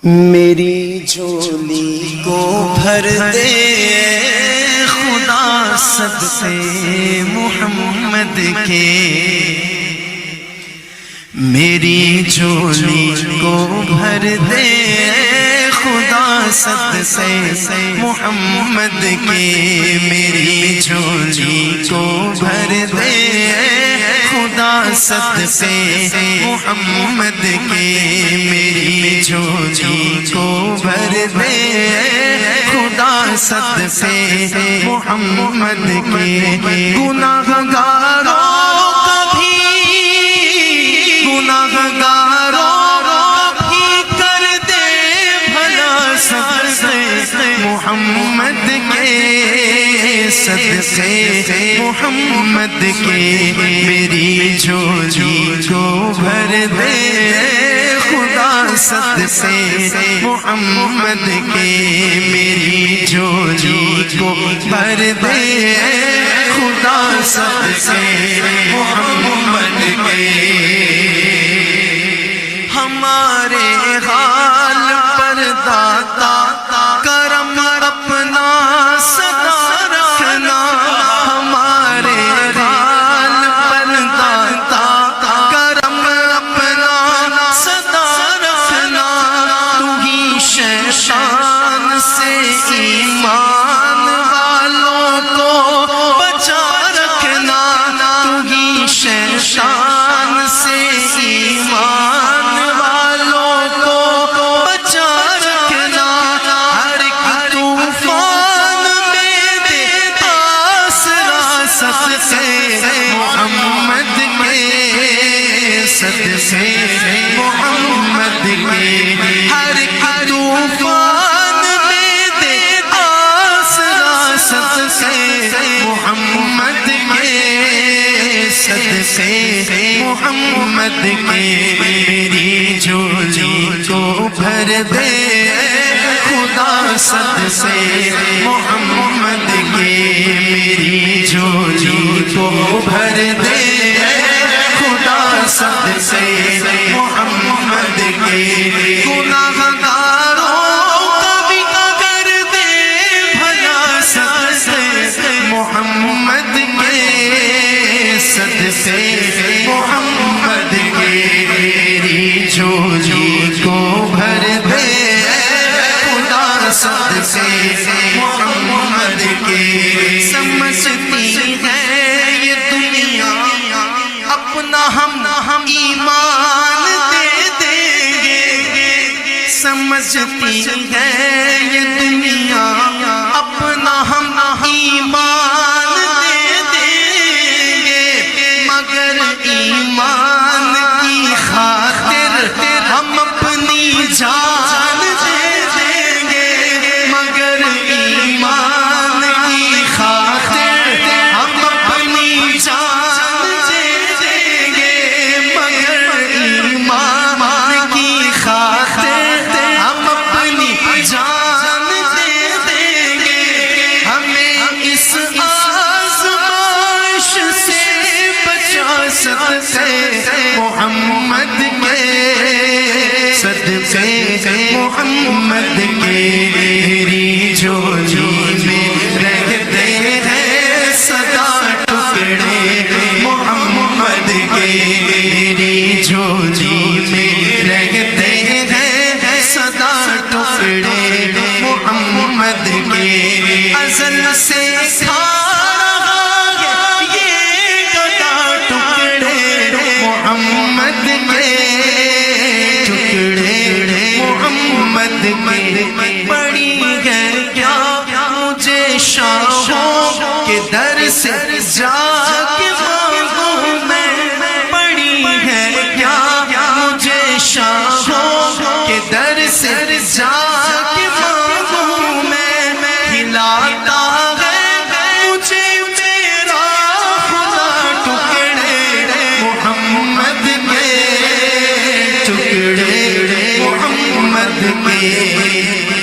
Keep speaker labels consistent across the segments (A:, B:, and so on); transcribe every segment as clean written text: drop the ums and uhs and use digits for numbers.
A: میری جھولی کو بھر دے خدا صدقے محمد کے، میری جھولی کو بھر دے خدا صدقے محمد کے، میری جھولی کو بھر دے خدا صدقے محمد کے، میری جھولی کو بھر دے خدا صدقے محمد کے، گناہگاروں کا بھی کر دے بھلا صدقے محمد کے، صدقے محمد کے، میری جھولی کو بھر دے خدا صدقے محمد کے، میری جھولی کو بھر دے خدا صدقے محمد کے، ہمارے حال پر داتا کرم اپنا سدا رکھنا، ہمارے حال پر داتا کرم اپنا سدا رکھنا، تو ہی شیطان سے ایمان والوں کو بچا رکھنا، تو ہی شیطان سے ایمان والوں کو بچا رکھنا، ہر ایک طوفان میں دے آسرا صدقے محمد کے، صدقے محمد کے، ہر ایک طوفان میں دے آسرا صدقے محمد کے، صدقے محمد کے، میری جھولی کو بھر دے خدا صدقے محمد کے، میری جھولی کو بھر دے خدا صدقے محمد کے، گناہگاروں کا بھی کر دے بھلا صدقے محمد کے، صدقے محمد کے، میری جھولی کو بھر دے خدا صدقے محمد کے، سمجھتی ہے یہ دنیا اپنا ہم ایمان دے دیں گے، سمجھتی ہے یہ دنیا اپنا ہم ایمان دے دیں گے، مگر ایمان کی خاطر ہم اپنی جان دے دیں گے، مگر ایمان کی خاطر ہم اپنی جان دے دیں گے، مگر ایمان کی خاطر ہم اپنی جان دے دیں گے، ہمیں اس آزمائش سے بچا صدقے محمد کے، صدقے محمد کے، میری جھولی میں رہتے ہیں سدا ٹکڑے محمد کے، میری جھولی میں رہتے ہیں سدا ٹکڑے محمد کے، ازل سے کھا رہا ہے یہ گدا ٹکڑے محمد کے، ٹکڑے محمد کے، بڑی ہے کیا مجھے شاہوں کے در سے جا کے مانگوں میں، بڑی ہے کیا مجھے شاہوں کے در سے جا کے مانگوں میں، ہلاتا ہے مجھے میرا خدا ٹکڑے محمد کے، ٹکڑے محمد کے،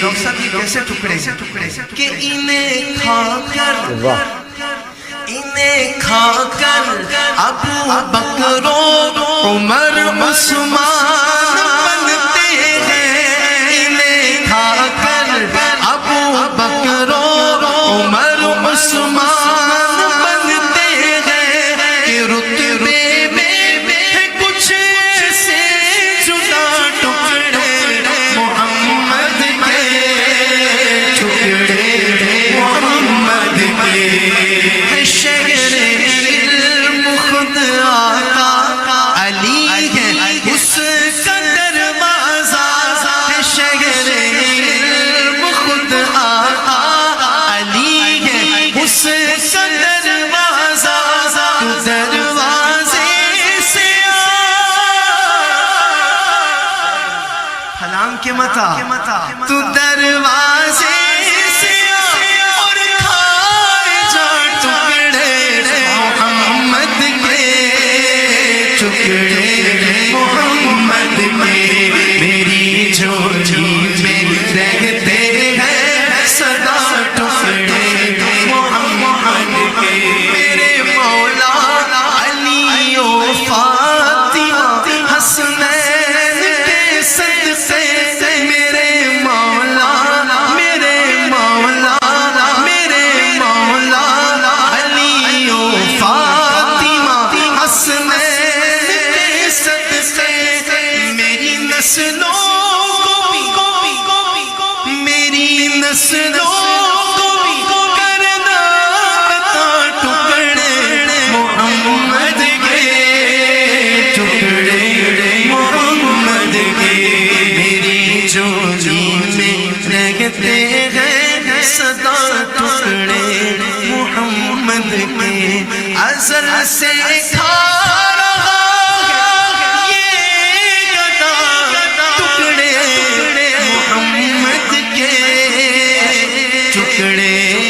A: ڈاکٹر صاحب یہ کیسے ٹکڑے کہ انہیں کھا کر ابو بکر و عمر عثمان بنتے ہیں، ٹکڑے محمد کے ٹکڑے محمد کے شہر علم خود آقا علی ہے اس کا دروازہ ہے شہر علم خود آقا علی ہے اس کا دروازہ تو دروازے سے پھلام کے متا تو دروازے سے اور کھائے جا ٹکڑے محمد کے ٹکڑے محمد کے میری جھولی میں رہتے ہیں سدا ٹکڑے محمد کے میرے مولا علی و فاطمہ حسنین کے صدقے میرے مولا میرے مولا میرے مولا علی و فاطمہ حسنین کے صدقے میری نسلوں میری نسلوں کو کرنا عطا ٹکڑے محمد کے ٹکڑے محمد کے میری جھولی میں رہتے ہیں سدا ٹکڑے محمد کے ازل سے کھا رہا یہ گدا ٹکڑے محمد کے ٹکڑے